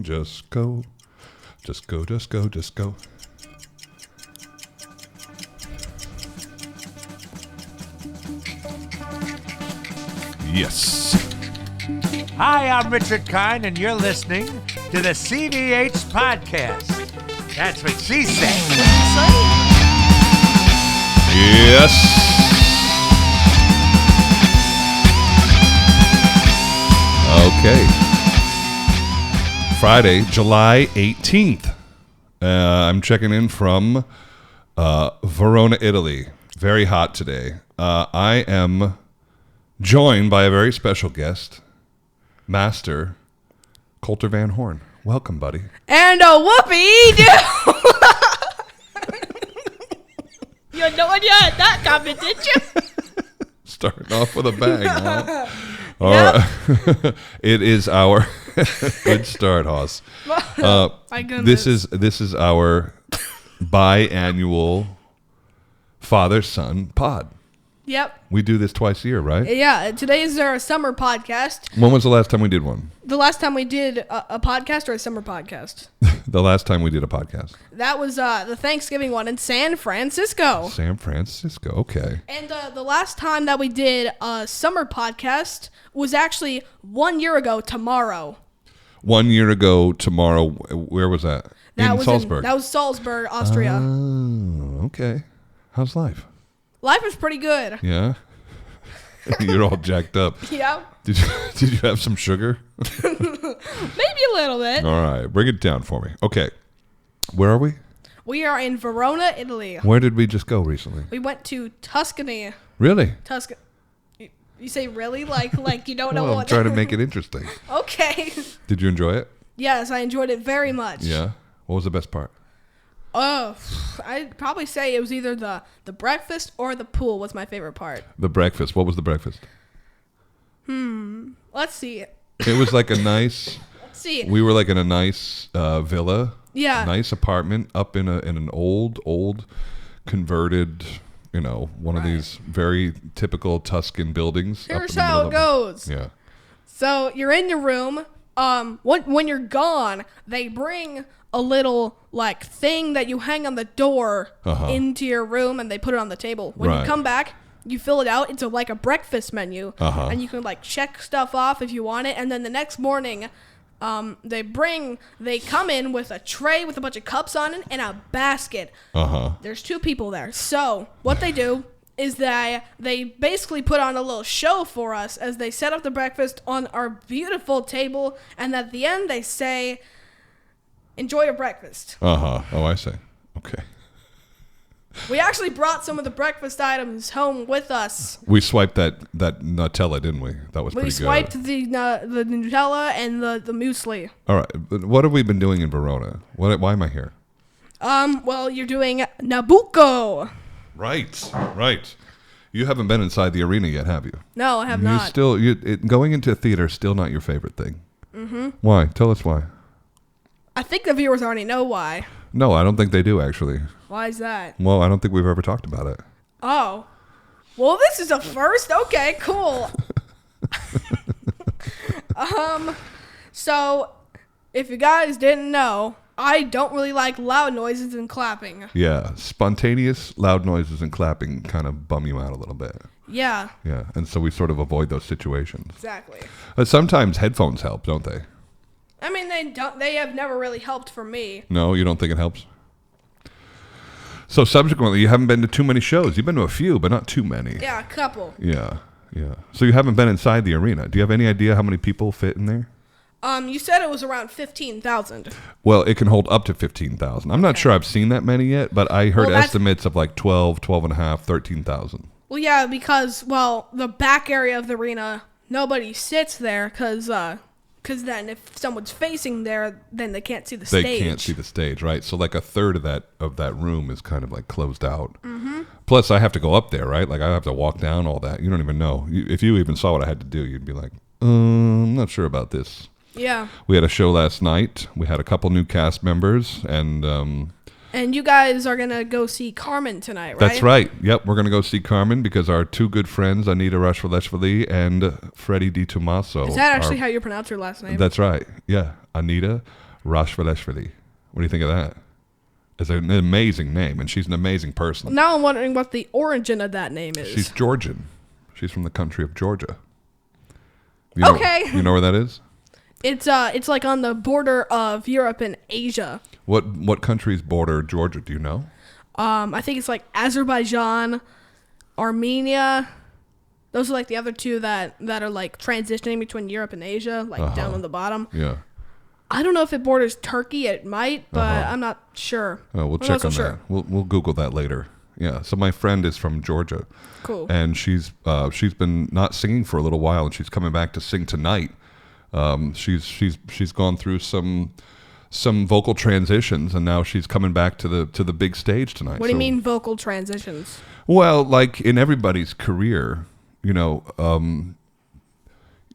Just go. Just go, just go, just go. Yes. Hi, I'm Richard Kind, and you're listening to the CVH Podcast. That's what she said. Yes. Okay. Friday, July 18th. I'm checking in from Verona, Italy. Very hot today. I am joined by a very special guest, Master Coulter Van Horn. Welcome, buddy. And a whoopee-doo! You had no idea I had that comment, did you? Starting off with a bang, huh? All right. It is our good start, Hoss. My goodness. This is our biannual father-son pod. Yep. We do this twice a year, right? Yeah, today is our summer podcast. When was the last time we did one? The last time we did a podcast or a summer podcast? The last time we did a podcast. That was the Thanksgiving one in San Francisco. San Francisco, okay. And the last time that we did a summer podcast was actually 1 year ago tomorrow. 1 year ago tomorrow, where was that? In Salzburg. That was Salzburg, Austria. Oh, okay. How's life? Life is pretty good. Yeah? You're all jacked up. Yeah. Did you have some sugar? Maybe a little bit. All right, bring it down for me. Okay, where are we? We are in Verona, Italy. Where did we just go recently? We went to Tuscany. Really? Tuscany. You say really? Like you don't know Well, I'm what... trying to make it interesting. Okay. Did you enjoy it? Yes, I enjoyed it very much. Yeah? What was the best part? Oh, I'd probably say it was either the breakfast or the pool was my favorite part. The breakfast. What was the breakfast? Let's see. It was like a nice... Let's see. We were like in a nice villa. Yeah. Nice apartment up in an old converted, one of these very typical Tuscan buildings. Here's how it goes. Yeah. So you're in your room. When you're gone, they bring a little like thing that you hang on the door into your room, and they put it on the table. When you come back, you fill it out. It's like a breakfast menu, and you can like check stuff off if you want it. And then the next morning, they come in with a tray with a bunch of cups on it and a basket. There's two people there. So what they do is that they basically put on a little show for us as they set up the breakfast on our beautiful table, and at the end they say, "Enjoy your breakfast." Oh, I see. Okay. We actually brought some of the breakfast items home with us. We swiped that Nutella, didn't we? That was pretty good. We swiped the Nutella and the muesli. All right. But what have we been doing in Verona? Why am I here? Well, you're doing Nabucco. Right. You haven't been inside the arena yet, have you? No, I have not. Going into a theater is still not your favorite thing. Mm-hmm. Why? Tell us why. I think the viewers already know why. No, I don't think they do, actually. Why is that? Well, I don't think we've ever talked about it. Oh. Well, this is a first. Okay, cool. So, if you guys didn't know, I don't really like loud noises and clapping. Yeah, spontaneous loud noises and clapping kind of bum you out a little bit. Yeah. Yeah, and so we sort of avoid those situations. Exactly. But sometimes headphones help, don't they? I mean, they have never really helped for me. No, you don't think it helps? So subsequently, you haven't been to too many shows. You've been to a few, but not too many. Yeah, a couple. Yeah. So you haven't been inside the arena. Do you have any idea how many people fit in there? You said it was around 15,000. Well, it can hold up to 15,000. I'm not sure I've seen that many yet, but I heard estimates of like 12 and a half, 13,000. Well, yeah, because, the back area of the arena, nobody sits there because then if someone's facing there, then they can't see the stage. They can't see the stage, right? So like a third of that room is kind of like closed out. Mm-hmm. Plus, I have to go up there, right? Like I have to walk down all that. You don't even know. If you even saw what I had to do, you'd be like, I'm not sure about this. Yeah. We had a show last night. We had a couple new cast members, and And you guys are going to go see Carmen tonight, right? That's right. Yep, we're going to go see Carmen because our two good friends, Anita Rashvaleshvili and Freddie Di Tommaso. Is that actually how you pronounce her last name? That's right. Yeah, Anita Rashvaleshvili. What do you think of that? It's an amazing name, and she's an amazing person. Now I'm wondering what the origin of that name is. She's Georgian. She's from the country of Georgia. Okay. You know where that is? It's like on the border of Europe and Asia. What countries border Georgia? Do you know? I think it's like Azerbaijan, Armenia. Those are like the other two that are like transitioning between Europe and Asia, like down on the bottom. Yeah. I don't know if it borders Turkey. It might, but I'm not sure. Oh, we'll check on that. We'll Google that later. Yeah. So my friend is from Georgia. Cool. And she's been not singing for a little while, and she's coming back to sing tonight. She's gone through some vocal transitions, and now she's coming back to the big stage tonight. What do you mean vocal transitions? Well, like in everybody's career,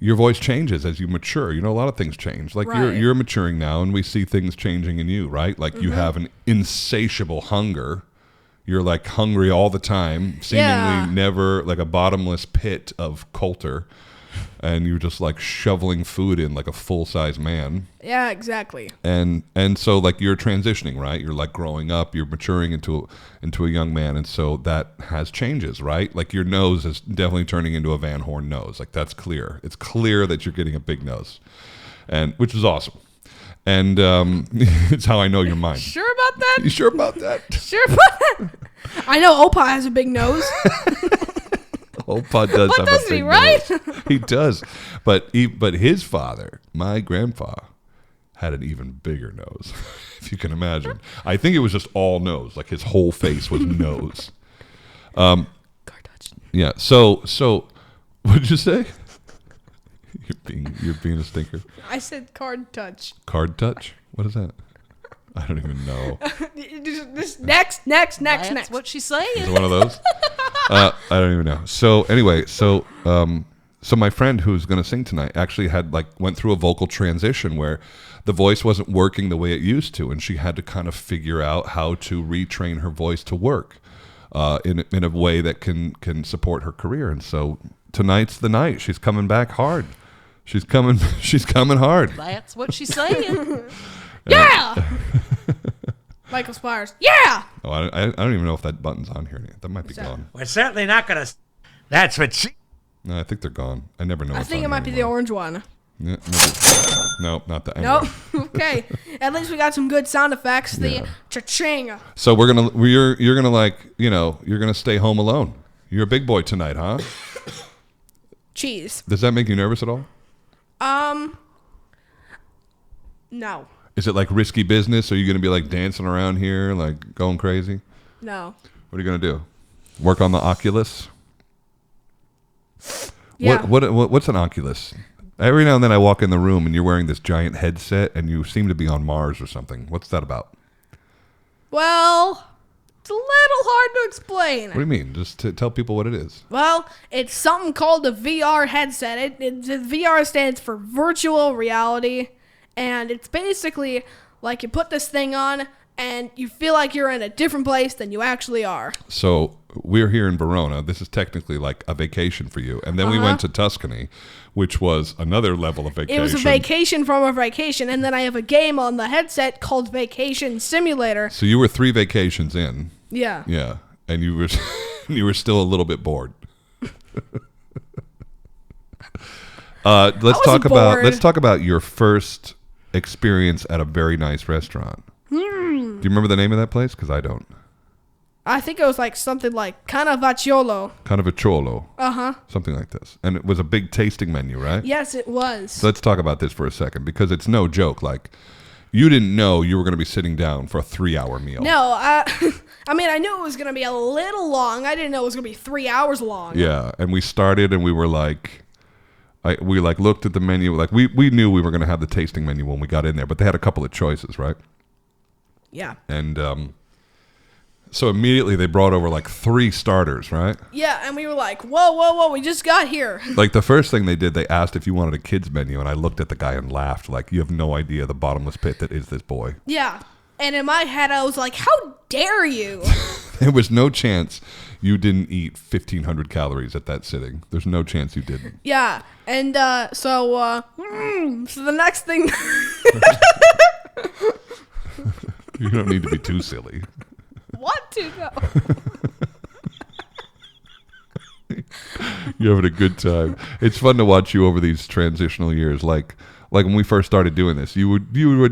your voice changes as you mature. A lot of things change. Like right. you're maturing now, and we see things changing in you, right? Like you have an insatiable hunger. You're like hungry all the time, seemingly never, like a bottomless pit of Coulter. And you're just like shoveling food in like a full-size man. Yeah, exactly. And so like you're transitioning, right? You're like growing up, you're maturing into a young man, and so that has changes, right? Like your nose is definitely turning into a Van Horn nose. Like that's clear. It's clear that you're getting a big nose, and which is awesome. And it's how I know your mind. Sure about that? You sure about that? Sure about that? I know Opa has a big nose. Opa does have a big right? nose. He does. But his father, my grandpa, had an even bigger nose, if you can imagine. I think it was just all nose. Like his whole face was nose. Car touch. Yeah. So what did you say? You're being a stinker. I said card touch. Card touch? What is that? I don't even know. Next. That's what she's saying. Is it one of those? I don't even know. So anyway, so my friend who's going to sing tonight actually went through a vocal transition where the voice wasn't working the way it used to, and she had to kind of figure out how to retrain her voice to work in a way that can support her career. And so tonight's the night. She's coming back hard. She's coming hard. That's what she's saying. Yeah. Michael Spires. Yeah. Oh, I don't even know if that button's on here. That might be gone. We're certainly not going to. That's what she. No, I think they're gone. I never know. I think it might be the orange one. Yeah, no, not that. Nope. Okay. At least we got some good sound effects. The cha-ching. So you're gonna stay home alone. You're a big boy tonight, huh? Cheese. Does that make you nervous at all? No. Is it like risky business? Are you gonna be like dancing around here, like going crazy? No. What are you gonna do? Work on the Oculus? Yeah. What's an Oculus? Every now and then I walk in the room and you're wearing this giant headset and you seem to be on Mars or something. What's that about? Well, it's a little hard to explain. What do you mean? Just to tell people what it is. Well, it's something called a VR headset. VR stands for virtual reality, and it's basically like you put this thing on and you feel like you're in a different place than you actually are. So we're here in Verona. This is technically like a vacation for you. And then we went to Tuscany, which was another level of vacation. It was a vacation from a vacation, and then I have a game on the headset called Vacation Simulator. So you were 3 vacations in. Yeah. Yeah. And you were still a little bit bored. Let's talk about your first experience at a very nice restaurant. Do you remember the name of that place? Because I don't. I think it was like something like Cannavacciolo. Cannavacciolo. Uh-huh. Something like this. And it was a big tasting menu, right? Yes, it was. So let's talk about this for a second, because it's no joke. Like, you didn't know you were going to be sitting down for a 3-hour meal. No, I mean, I knew it was going to be a little long. I didn't know it was going to be 3 hours long. Yeah, and we started and we were like, we looked at the menu. Like, we knew we were going to have the tasting menu when we got in there, but they had a couple of choices, right? Yeah. And so immediately they brought over like 3 starters, right? Yeah, and we were like, whoa, we just got here. Like the first thing they did, they asked if you wanted a kid's menu, and I looked at the guy and laughed like, you have no idea the bottomless pit that is this boy. Yeah. And in my head, I was like, how dare you? There was no chance you didn't eat 1,500 calories at that sitting. There's no chance you didn't. Yeah. And so the next thing... You don't need to be too silly. Want to, though. You're having a good time. It's fun to watch you over these transitional years. Like when we first started doing this, you would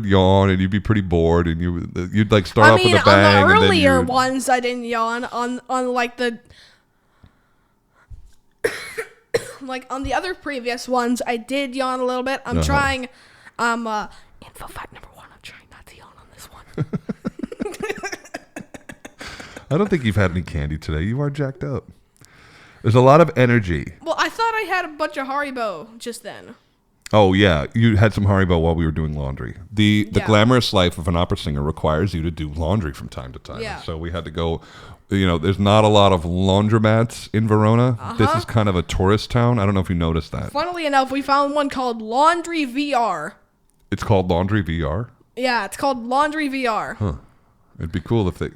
yawn and you'd be pretty bored and you'd like start off with a bang. On the earlier and then ones, I didn't yawn. On like the like on the other previous ones, I did yawn a little bit. I'm trying. Info fact number 1: I'm trying not to yawn on this one. I don't think you've had any candy today. You are jacked up. There's a lot of energy. Well, I thought I had a bunch of Haribo just then. Oh, yeah. You had some Haribo while we were doing laundry. The glamorous life of an opera singer requires you to do laundry from time to time. Yeah. So we had to go, there's not a lot of laundromats in Verona. This is kind of a tourist town. I don't know if you noticed that. Funnily enough, we found one called Laundry VR. It's called Laundry VR? Yeah, it's called Laundry VR. Huh. It'd be cool if they...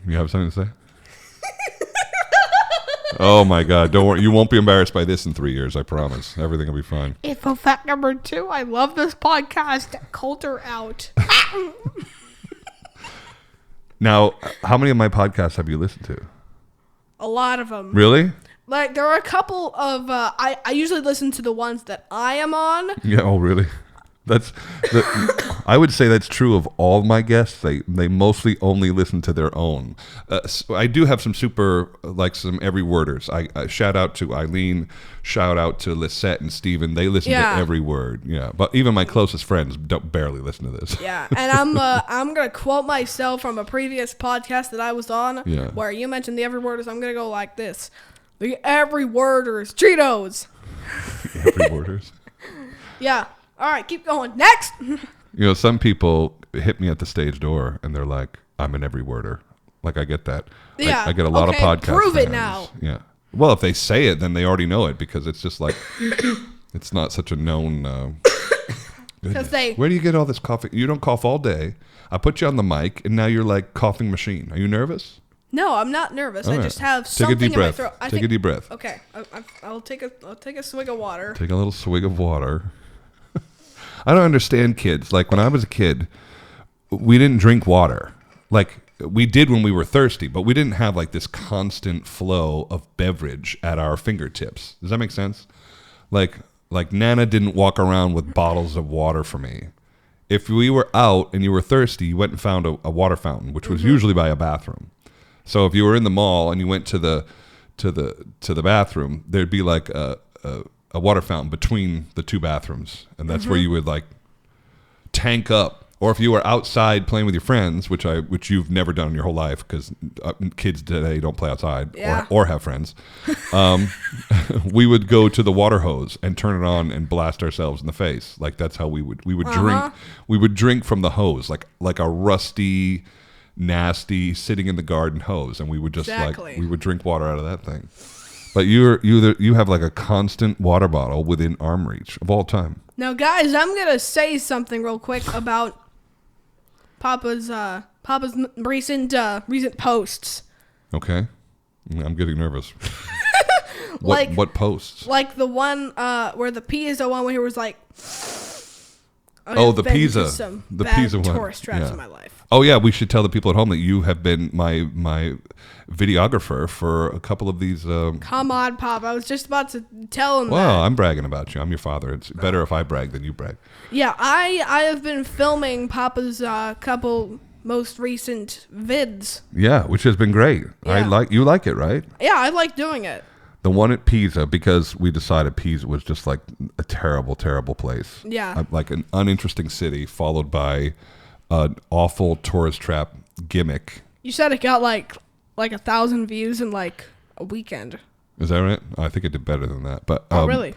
You have something to say? Oh my God! Don't worry. You won't be embarrassed by this in 3 years. I promise. Everything will be fine. Info fact number 2: I love this podcast. Culture out. Now, how many of my podcasts have you listened to? A lot of them. Really? Like there are a couple of. I usually listen to the ones that I am on. Yeah. Oh, really? I would say that's true of all my guests. They mostly only listen to their own. So I do have some some every worders. I shout out to Eileen, shout out to Lisette and Steven. They listen to every word. Yeah, but even my closest friends barely listen to this. Yeah, and I'm gonna quote myself from a previous podcast that I was on, where you mentioned the every worders. I'm gonna go like this: the every worders Cheetos. Every worders. Yeah. All right, keep going. Next. Some people hit me at the stage door and they're like, I'm an every worder. Like, I get that. Yeah. I get a lot of podcasts. Prove it now. Yeah. Well, if they say it, then they already know it because it's just like, it's not such a known. Where do you get all this coughing? You don't cough all day. I put you on the mic and now you're like coughing machine. Are you nervous? No, I'm not nervous. All I right. just have Take something a deep in my breath. throat. Take a deep breath. Okay, I'll take a swig of water. Take a little swig of water. I don't understand kids. Like when I was a kid, we didn't drink water. Like we did when we were thirsty, but we didn't have like this constant flow of beverage at our fingertips. Does that make sense? Like Nana didn't walk around with bottles of water for me. If we were out and you were thirsty, you went and found a water fountain, which was usually by a bathroom. So if you were in the mall and you went to the bathroom, there'd be like a water fountain between the two bathrooms, and that's where you would like tank up. Or if you were outside playing with your friends, which you've never done in your whole life because kids today don't play outside or have friends, we would go to the water hose and turn it on and blast ourselves in the face. Like that's how we would drink. We would drink from the hose, like a rusty, nasty sitting in the garden hose, and we would just we would drink water out of that thing. But you have like a constant water bottle within arm reach of all time. Now, guys, I'm gonna say something real quick about Papa's recent posts. Okay, I'm getting nervous. What posts? Like the one where the Pisa one where he was like, the Pisa, some the bad Pisa one. tourist traps in my life. Oh yeah, we should tell the people at home that you have been my videographer for a couple of these. Come on, Pop! I was just about to tell him. Well, I'm bragging about you. I'm your father. It's better if I brag than you brag. Yeah, I have been filming Papa's couple most recent vids. Yeah, which has been great. Yeah. You like it, right? Yeah, I like doing it. The one at Pisa, because we decided Pisa was just like a terrible, terrible place. Yeah. Like an uninteresting city followed by an awful tourist trap gimmick. You said it got like 1,000 views in like a weekend. Is that right? I think it did better than that. But really?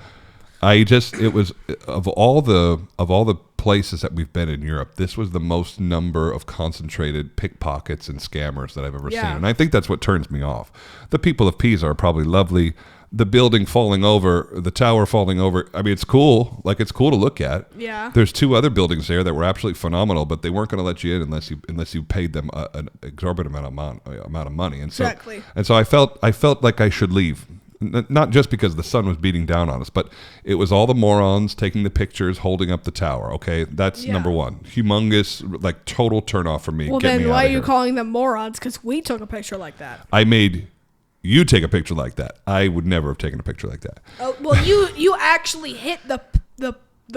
It was of all the places that we've been in Europe, this was the most number of concentrated pickpockets and scammers that I've ever seen. And I think that's what turns me off. The people of Pisa are probably lovely. the building falling over, the tower falling over. I mean, it's cool. Like, it's cool to look at. Yeah. There's 2 other buildings there that were absolutely phenomenal, but they weren't going to let you in unless you paid them an exorbitant amount of money. And so, Exactly. And so I felt like I should leave. Not just because the sun was beating down on us, but it was all the morons taking the pictures, holding up the tower. Okay, that's number one. Humongous, like, total turnoff for me. Well, Get then me why outta are you here. calling them morons? Because we took a picture like that. I made you take a picture like that. I would never have taken a picture like that. Oh, well, you actually hit the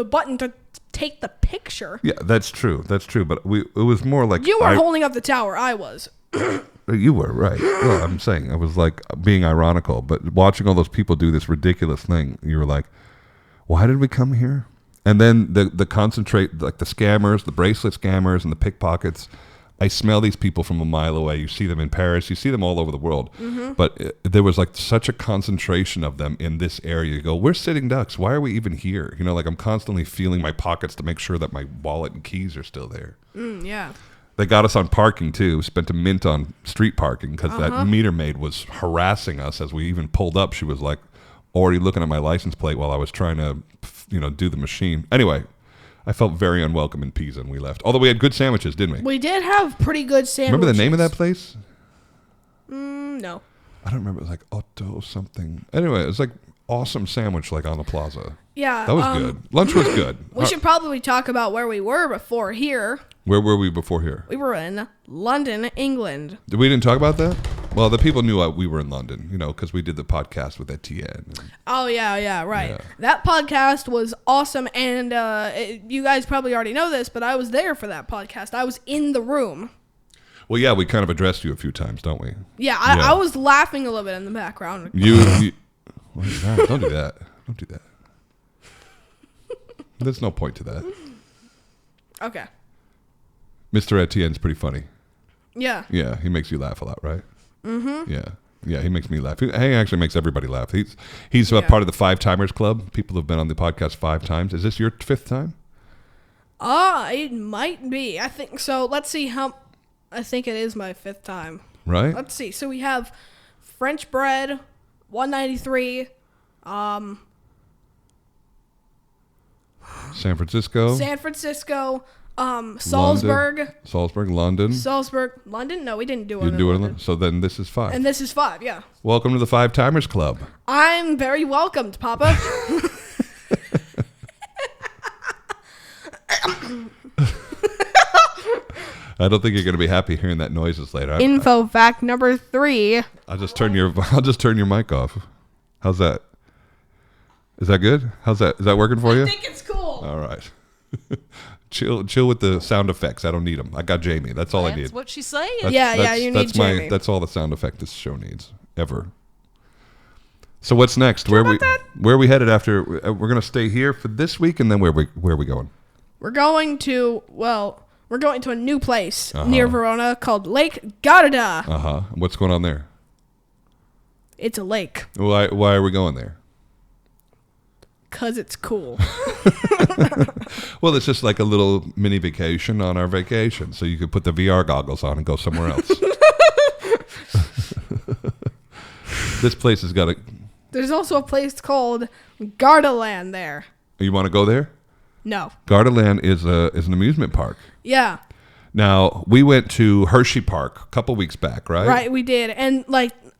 button to take the picture. Yeah, that's true. That's true. But it was more like You were holding up the tower. I was. You were right. Well, I'm saying I was like being ironical, but watching all those people do this ridiculous thing, you were like, why did we come here? And then the concentrate, like the scammers, the bracelet scammers and the pickpockets, I smell these people from a mile away. You see them in Paris. You see them all over the world. Mm-hmm. But there was like such a concentration of them in this area. You go, we're sitting ducks. Why are we even here? You know, like I'm constantly feeling my pockets to make sure that my wallet and keys are still there. Yeah. They got us on parking, too. Spent a mint on street parking because that meter maid was harassing us as we even pulled up. She was like already looking at my license plate while I was trying to, do the machine. Anyway, I felt very unwelcome in Pisa and we left. Although we had good sandwiches, didn't we? We did have pretty good sandwiches. Remember the name of that place? No. I don't remember. It was like Otto something. Anyway, it was like awesome sandwich like on the plaza. Yeah. That was good. Lunch was good. We should probably talk about where we were before here. Where were we before here? We were in London, England. We didn't talk about that? Well, the people knew we were in London, because we did the podcast with Etienne. Oh, yeah, right. Yeah. That podcast was awesome, and you guys probably already know this, but I was there for that podcast. I was in the room. Well, yeah, we kind of addressed you a few times, don't we? Yeah, I was laughing a little bit in the background. You well, don't do that. Don't do that. There's no point to that. Okay. Mr. Etienne's pretty funny. Yeah. Yeah, he makes you laugh a lot, right? Mm-hmm. Yeah, he makes me laugh. He actually makes everybody laugh. He's part of the 5-Timers Club. People have been on the podcast 5 times. Is this your 5th time? It might be. I think so. Let's see how... I think it is my 5th time. Right? Let's see. So we have French Bread, 193, San Francisco. Salzburg. London. London? No, we didn't do it. You didn't do it in London? So then this is 5. And this is 5, yeah. Welcome to the 5-Timers Club. I'm very welcomed, Papa. I don't think you're going to be happy hearing that noises later. Info fact number 3. I'll just turn your mic off. How's that? Is that good? How's that? Is that working for you? I think it's cool. All right. Chill with the sound effects. I don't need them. I got Jamie. That's all I need. That's what she's saying. You need Jamie. That's all the sound effect this show needs ever. So what's next? Where are we headed after? We're going to stay here for this week, and then where are we going? We're going to a new place near Verona called Lake Garda. What's going on there? It's a lake. Why are we going there? 'Cause it's cool. Well, it's just like a little mini vacation on our vacation. So you could put the VR goggles on and go somewhere else. This place has got a... There's also a place called Gardaland there. You want to go there? No. Gardaland is an amusement park. Yeah. Now, we went to Hershey Park a couple weeks back, right? Right, we did. And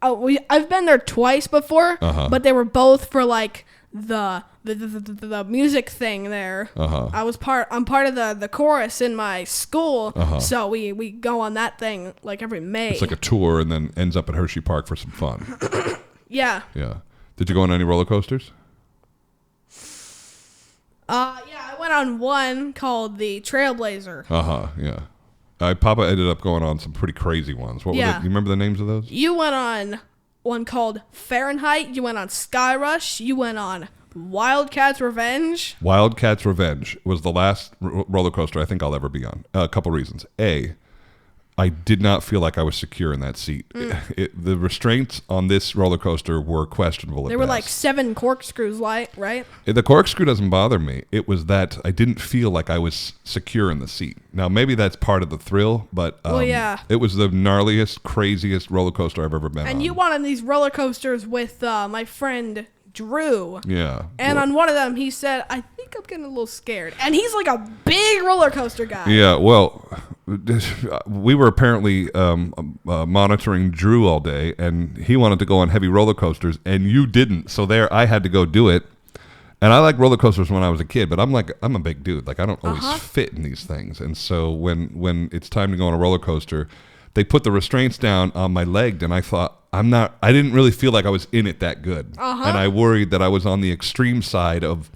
I've been there twice before, but they were both for like the music thing there. I'm part of the chorus in my school, so we go on that thing like every May. It's like a tour and then ends up at Hershey Park for some fun. Yeah. Yeah. Did you go on any roller coasters? Yeah, I went on one called the Trailblazer. Yeah. Papa ended up going on some pretty crazy ones. What was it? You remember the names of those? You went on one called Fahrenheit. You went on Sky Rush. You went on Wildcat's Revenge. Wildcat's Revenge was the last roller coaster I think I'll ever be on. A couple reasons. A, I did not feel like I was secure in that seat. The restraints on this roller coaster were questionable. There were like 7 corkscrews, right? The corkscrew doesn't bother me. It was that I didn't feel like I was secure in the seat. Now, maybe that's part of the thrill, but it was the gnarliest, craziest roller coaster I've ever been on. And you went on these roller coasters with my friend Drew. Yeah. And on one of them, he said, I think I'm getting a little scared. And he's like a big roller coaster guy. Yeah, well, we were apparently monitoring Drew all day, and he wanted to go on heavy roller coasters, and you didn't. So there, I had to go do it. And I like roller coasters when I was a kid, but I'm a big dude. Like, I don't always fit in these things. And so when it's time to go on a roller coaster, they put the restraints down on my leg, and I thought, I didn't really feel like I was in it that good. And I worried that I was on the extreme side of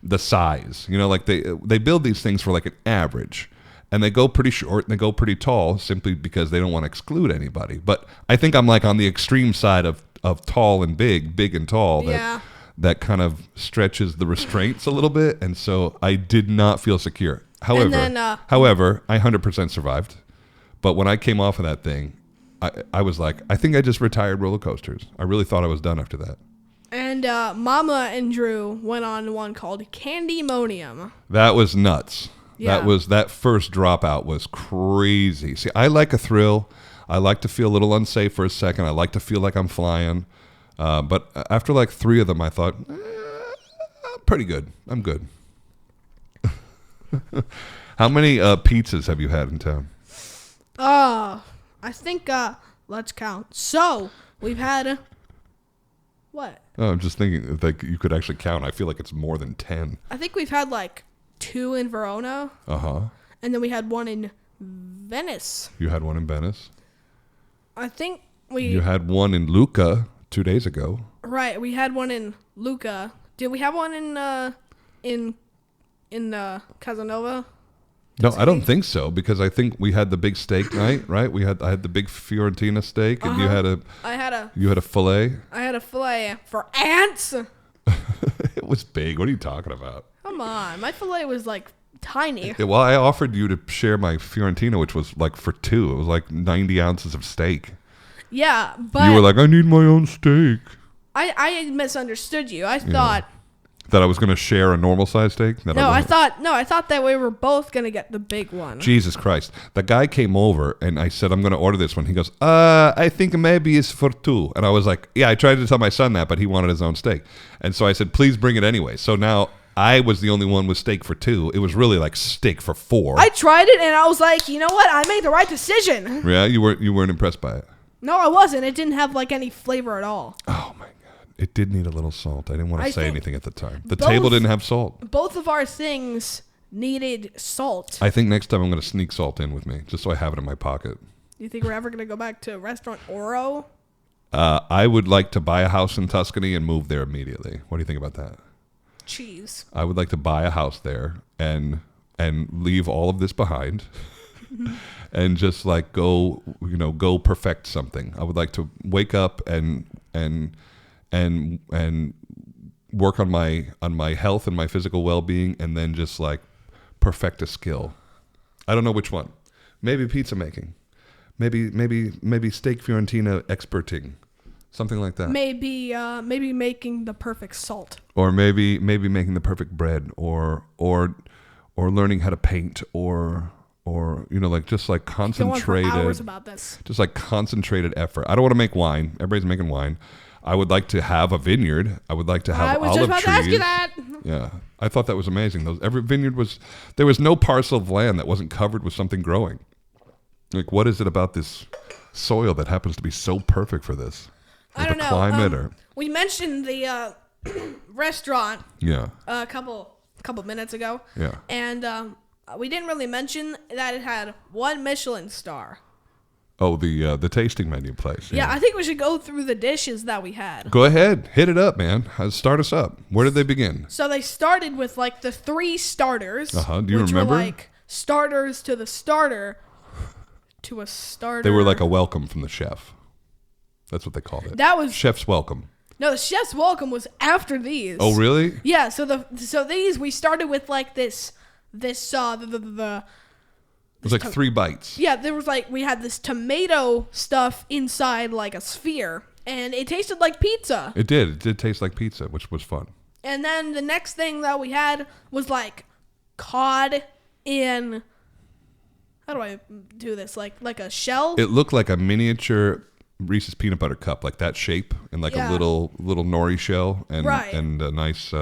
the size. You know, like they build these things for like an average, and they go pretty short and they go pretty tall simply because they don't want to exclude anybody. But I think I'm like on the extreme side of tall and big and tall. That kind of stretches the restraints a little bit, and so I did not feel secure. However, I 100% survived. But when I came off of that thing, I was like, I think I just retired roller coasters. I really thought I was done after that. And Mama and Drew went on one called Candymonium. That was nuts. Yeah. That first dropout was crazy. See, I like a thrill. I like to feel a little unsafe for a second. I like to feel like I'm flying. But after like 3 of them, I thought, I'm pretty good. I'm good. How many pizzas have you had in town? I think, let's count. So, we've had, what? Oh, I'm just thinking, like, you could actually count. I feel like it's more than 10. I think we've had, like, 2 in Verona. And then we had 1 in Venice. You had 1 in Venice? I think You had 1 in Lucca 2 days ago. Right, we had 1 in Lucca. Did we have 1 in Casanova? No, I don't think so, because I think we had the big steak night, right? I had the big Fiorentina steak, and you had a fillet. I had a fillet for ants. It was big. What are you talking about? Come on, my fillet was like tiny. Yeah, well, I offered you to share my Fiorentina, which was like for 2. It was like 90 ounces of steak. Yeah, but you were like, I need my own steak. I misunderstood you. I thought that I was going to share a normal size steak. I thought that we were both going to get the big one. Jesus Christ! The guy came over and I said, I'm going to order this one. He goes, I think maybe it's for 2. And I was like, yeah, I tried to tell my son that, but he wanted his own steak. And so I said, please bring it anyway. So now I was the only one with steak for 2. It was really like steak for 4. I tried it and I was like, you know what? I made the right decision. Yeah, you weren't impressed by it. No, I wasn't. It didn't have like any flavor at all. Oh my God. It did need a little salt. I didn't want to say anything at the time. The table didn't have salt. Both of our things needed salt. I think next time I'm going to sneak salt in with me, just so I have it in my pocket. You think we're ever going to go back to Restaurant Oro? I would like to buy a house in Tuscany and move there immediately. What do you think about that? Cheese. I would like to buy a house there and leave all of this behind and just like go perfect something. I would like to wake up and work on my health and my physical well-being, and then just like perfect a skill. I don't know which one. Maybe pizza making. Maybe steak Fiorentina experting. Something like that. Maybe making the perfect salt. Or maybe making the perfect bread, or learning how to paint, or like just like concentrated. Go on for hours about this. Just like concentrated effort. I don't want to make wine. Everybody's making wine. I would like to have a vineyard. I would like to have olive trees. I was just about to ask you that. Yeah, I thought that was amazing. Every vineyard there was no parcel of land that wasn't covered with something growing. Like, what is it about this soil that happens to be so perfect for this? I don't know. Climate we mentioned the restaurant. Yeah. A couple minutes ago. Yeah. And we didn't really mention that it had 1 Michelin star. Oh, the tasting menu place. Yeah, I think we should go through the dishes that we had. Go ahead. Hit it up, man. Start us up. Where did they begin? So they started with like the 3 starters. Do you remember? Were like starters to the starter to a starter. They were like a welcome from the chef. That's what they called it. That was chef's welcome. No, the chef's welcome was after these. Oh, really? Yeah, so these we started with like this was like 3 bites. Yeah, there was like we had this tomato stuff inside like a sphere, and it tasted like pizza. It did. It did taste like pizza, which was fun. And then the next thing that we had was like cod in. How do I do this? Like a shell? It looked like a miniature Reese's peanut butter cup, like that shape, and like a little nori shell, and a nice. It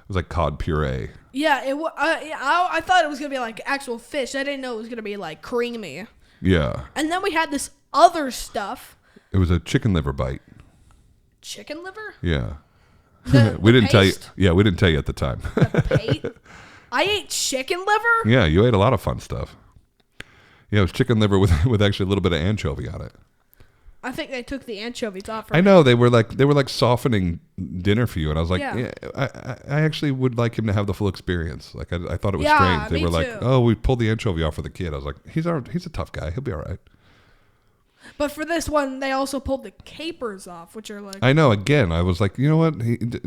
was like cod puree. Yeah, I thought it was gonna be like actual fish. I didn't know it was gonna be like creamy. Yeah. And then we had this other stuff. It was a chicken liver bite. Chicken liver? Yeah. We didn't tell you. Yeah, we didn't tell you at the time. I ate chicken liver? Yeah, you ate a lot of fun stuff. Yeah, it was chicken liver with actually a little bit of anchovy on it. I think they took the anchovies off. I know they were like softening dinner for you, and I was like, Yeah. I actually would like him to have the full experience. Like I thought it was Yeah, strange. They me were like, too. oh, we pulled the anchovy off for the kid. I was like, he's a tough guy. He'll be all right. But for this one, they also pulled the capers off, which are like. I know. Again, I was like, you know what?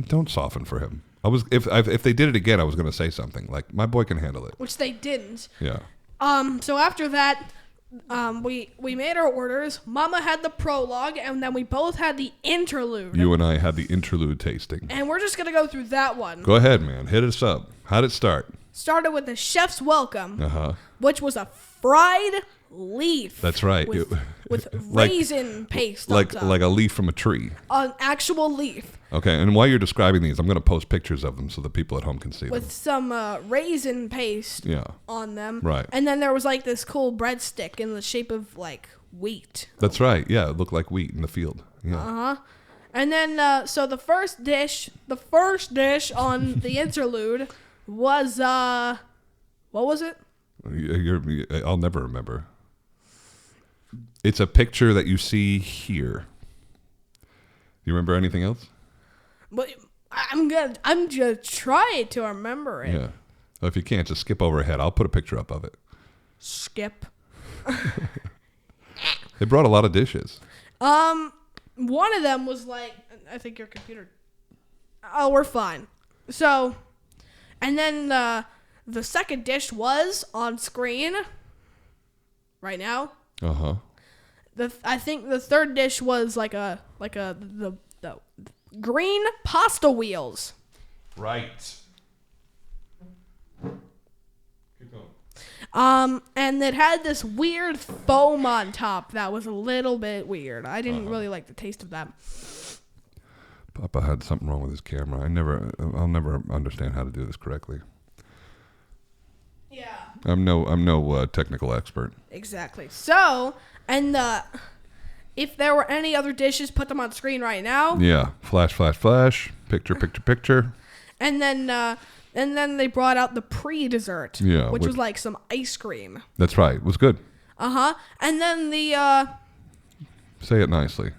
Don't soften for him. If they did it again, I was going to say something like, my boy can handle it. Which they didn't. Yeah. So after that, we made our orders. Mama had the prologue, and then we both had the interlude. You and I had the interlude tasting. And we're just gonna go through that one. Go ahead, man. Hit us up. How'd it start? Started with the chef's welcome, Uh-huh. which was a fried leaf. That's right. With Like- raisin paste like on top. like a leaf from a tree. An actual leaf Okay, and while you're describing these, I'm going to post pictures of them so the people at home can see them. with some raisin paste Yeah. on them. Right. And then there was like this cool breadstick in the shape of like wheat. That's right. Yeah, it looked like wheat in the field. Yeah. Uh-huh. And then, so the first dish on the interlude was, what was it? I'll never remember. It's a picture that you see here. You remember anything else? But I'm gonna try to remember it. Yeah. Well, if you can't, just skip over ahead. I'll put a picture up of it. Skip. They brought a lot of dishes. One of them was like, I think your computer. Oh, we're fine. So, and then the second dish was on screen right now. Uh-huh. I think the third dish was like the green pasta wheels. Right. Keep going. And it had this weird foam on top that was a little bit weird. I didn't really like the taste of that. Papa had something wrong with his camera. I'll never understand how to do this correctly. Yeah. I'm no technical expert. Exactly. So, and if there were any other dishes, put them on screen right now. Yeah. Flash, flash, flash. Picture, picture, picture. And then they brought out the pre-dessert. Yeah, which which- was like some ice cream. That's right. It was good. Uh-huh. And then the Say it nicely.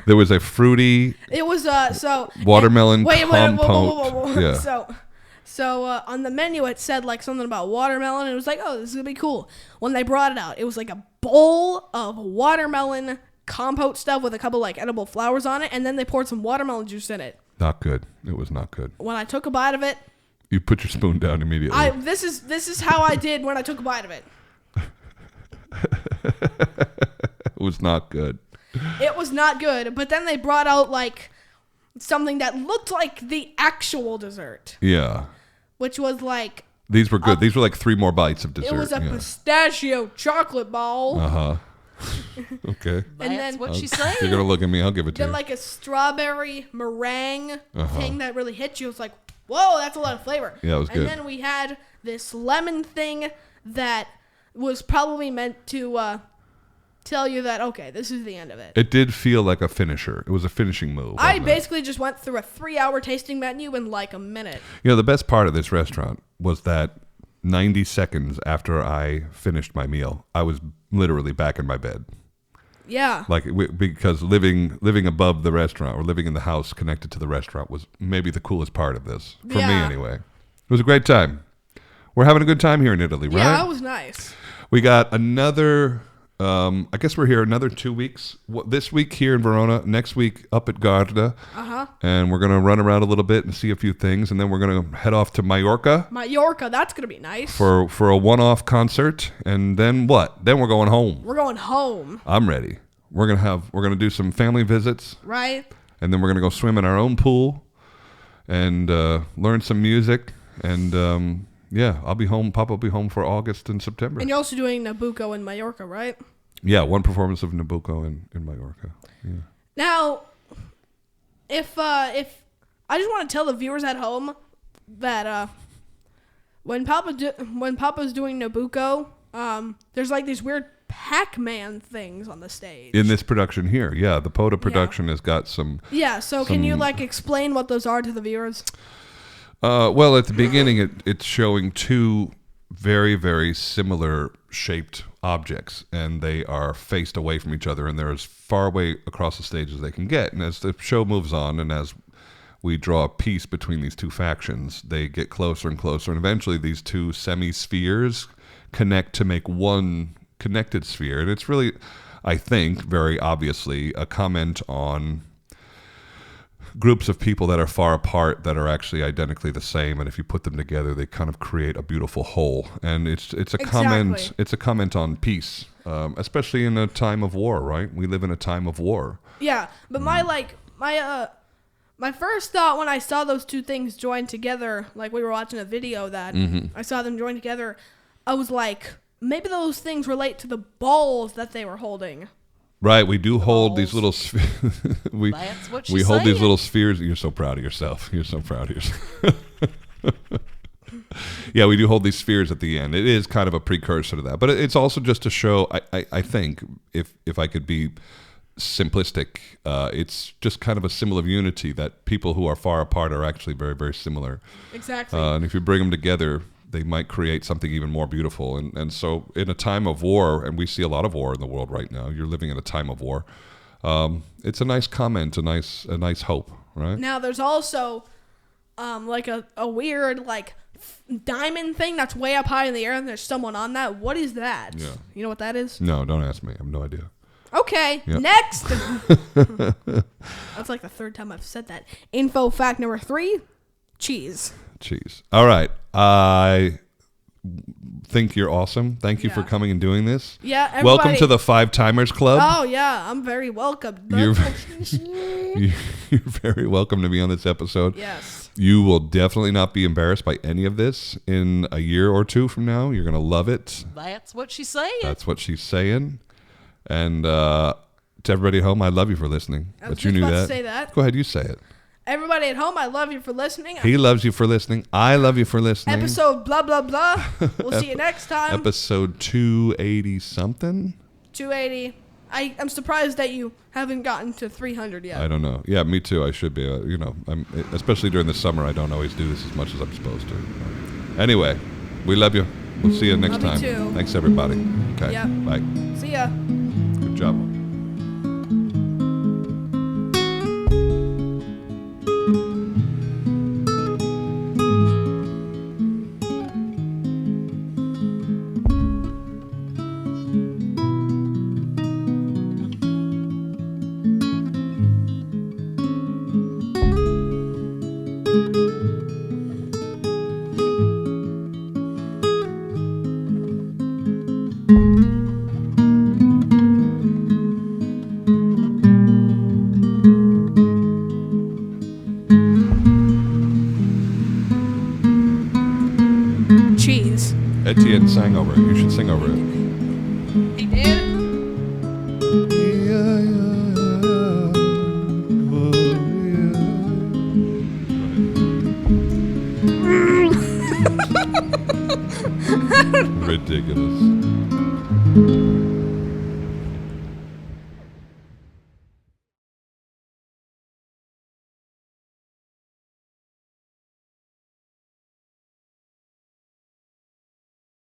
There was a fruity it was so watermelon wait, compote. whoa. Yeah. So on the menu it said like something about watermelon. And it was like, oh, this is gonna be cool. When they brought it out, it was like a bowl of watermelon compote stuff with a couple like edible flowers on it, and then they poured some watermelon juice in it. Not good. It was not good. When I took a bite of it, You put your spoon down immediately. this is how I did when I took a bite of it. It was not good. It was not good. But then they brought out like something that looked like the actual dessert, Yeah. which was like These were good. These were like 3 more bites of dessert. it was a yeah. pistachio chocolate ball. Uh-huh. Okay. And That's then- what she's If you're saying. going to look at me, I'll give it to Then you. like a strawberry meringue Uh-huh. thing that really hit you. It's like, whoa, that's a lot of flavor. Yeah, it was and good. then we had this lemon thing that was probably meant to tell you that, okay, this is the end of it. It did feel like a finisher. It was a finishing move. I wasn't it? basically just went through a 3-hour tasting menu in like a minute. You know, the best part of this restaurant was that 90 seconds after I finished my meal, I was literally back in my bed. Yeah. Like because living above the restaurant or living in the house connected to the restaurant was maybe the coolest part of this for me Yeah. anyway. It was a great time. We're having a good time here in Italy, right? Yeah, that was nice. We got another I guess we're here another 2 weeks. This week here in Verona, next week up at Garda. And we're going to run around a little bit and see a few things. And then we're going to head off to Mallorca. Mallorca, that's going to be nice. For a one-off concert. And then what? Then we're going home. We're going home. I'm ready. We're going to do some family visits. Right. And then we're going to go swim in our own pool and learn some music. And yeah, I'll be home. Papa will be home for August and September. And you're also doing Nabucco in Mallorca, right? Yeah, one performance of Nabucco in Mallorca. Yeah. Now, if I just want to tell the viewers at home that when Papa's doing Nabucco, there's like these weird Pac-Man things on the stage. In this production here, yeah, the POTA production has got some. Yeah, so can you like explain what those are to the viewers? Well, at the beginning, it's showing two very, very similar shaped objects, and they are faced away from each other, and they're as far away across the stage as they can get. And as the show moves on, and as we draw a peace between these two factions, they get closer and closer, and eventually these two semi-spheres connect to make one connected sphere. And it's really, I think, very obviously a comment on groups of people that are far apart that are actually identically the same, and if you put them together, they kind of create a beautiful whole. And it's a comment. It's a comment on peace, especially in a time of war. Right? We live in a time of war. Yeah, but my first thought when I saw those two things joined together, like we were watching a video that I saw them joined together, I was like, maybe those things relate to the balls that they were holding. Right, we do hold these little we That's what she's we hold saying. these little spheres. You're so proud of yourself. You're so proud of yourself. Yeah, we do hold these spheres at the end. It is kind of a precursor to that, but it's also just to show. I think if I could be simplistic, it's just kind of a symbol of unity that people who are far apart are actually very, very similar. Exactly. And if you bring them together, they might create something even more beautiful. And so in a time of war, and we see a lot of war in the world right now, you're living in a time of war, it's a nice comment, a nice hope, right? Now there's also like a weird like diamond thing that's way up high in the air, and there's someone on that. What is that? Yeah. You know what that is? No, don't ask me. I have no idea. Okay, Yep. next. That's like the third time I've said that. Info fact number 3, cheese. Cheese. All right. I think you're awesome. Thank you for coming and doing this. Yeah, everybody. Welcome to the 5 Timers Club. Oh, yeah, I'm very welcome. You're very welcome to be on this episode. Yes. You will definitely not be embarrassed by any of this in a year or 2 from now. You're going to love it. That's what she's saying. That's what she's saying. And to everybody at home, I love you for listening. I was But you just knew about that. to say that. Go ahead, you say it. Everybody at home, I love you for listening. He loves you for listening. I love you for listening. Episode blah, blah, blah. We'll see you next time. Episode 280 something? 280. I'm surprised that you haven't gotten to 300 yet. I don't know. Yeah, me too. I should be. Especially during the summer, I don't always do this as much as I'm supposed to. Anyway, we love you. We'll see you next Love you time. too. Thanks, everybody. Okay. Yeah. Bye. See ya. Good job. Cheese. Etienne sang over it. You should sing over it. He did? Ridiculous.